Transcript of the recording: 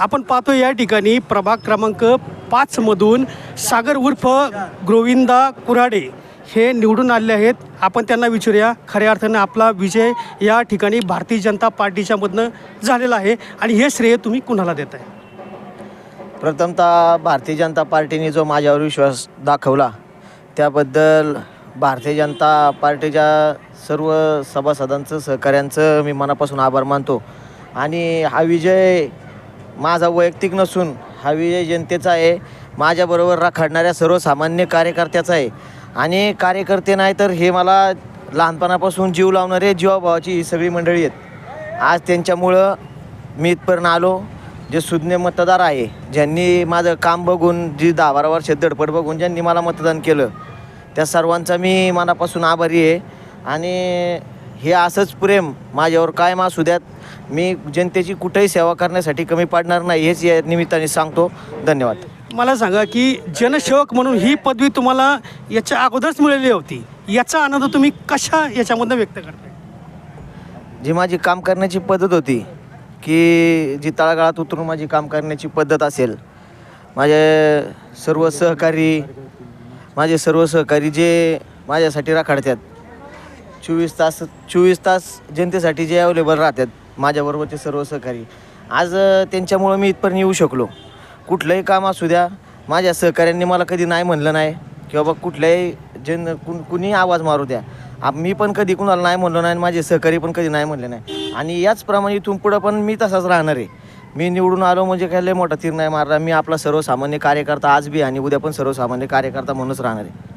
आपण पाहतो या ठिकाणी प्रभाग क्रमांक 5 मधून सागर उर्फ गोविंदा कुऱ्हाडे हे निवडून आले आहेत. आपण त्यांना विचारूया, खऱ्या अर्थानं आपला विजय या ठिकाणी भारतीय जनता पार्टीच्या मधनं झालेला आहे आणि हे श्रेय तुम्ही कुणाला देताय? प्रथमतः भारतीय जनता पार्टीने जो माझ्यावर विश्वास दाखवला त्याबद्दल भारतीय जनता पार्टीच्या सर्व सभासदांचं सहकाऱ्यांचं मी मनापासून आभार मानतो. आणि हा विजय माझा वैयक्तिक नसून हा विजय जनतेचा आहे, माझ्याबरोबर राखडणाऱ्या सर्वसामान्य कार्यकर्त्याचा आहे. आणि कार्यकर्ते नाही तर हे मला लहानपणापासून जीव लावणारे जीवाभावाची ही सगळी मंडळी आहेत. आज त्यांच्यामुळं मी इथपर्यंत आलो. जे सुज्ञ मतदार आहे, ज्यांनी माझं काम बघून, जी 10-12 वर्ष धडपड बघून ज्यांनी मला मतदान केलं, त्या सर्वांचा मी मनापासून आभारी आहे. आणि हे असंच प्रेम माझ्यावर कायम असू द्यात. मी जनतेची कुठेही सेवा करण्यासाठी कमी पडणार नाही, हेच या निमित्ताने सांगतो. धन्यवाद. मला सांगा की जनसेवक म्हणून ही पदवी तुम्हाला याच्या अगोदरच मिळाली होती, याचा आनंद तुम्ही कशा याच्यामधनं व्यक्त करताय? जी माझी काम करण्याची पद्धत होती, की जी तळागाळात उतरून माझी काम करण्याची पद्धत असेल, माझे सर्व सहकारी जे माझ्यासाठी राखाडतात, 24 तास जनतेसाठी जे अवेलेबल राहतात माझ्याबरोबरचे सर्व सहकारी, आज त्यांच्यामुळं मी इथपर्यंत येऊ शकलो. कुठलंही काम असू द्या, माझ्या सहकाऱ्यांनी मला कधी नाही म्हणलं नाही, किंवा बा कुठल्याही कुणी आवाज मारू द्या, मी पण कधी कुणाला नाही म्हणलो नाही आणि माझे सहकारी पण कधी नाही म्हणले नाही. आणि याचप्रमाणे इथून पुढं पण मी तसाच राहणार आहे. मी निवडून आलो म्हणजे काय लय मोठा तीर नाही मारला. मी आपला सर्वसामान्य कार्यकर्ता आज बी आणि उद्या पण सर्वसामान्य कार्यकर्ता म्हणूनच राहणार आहे.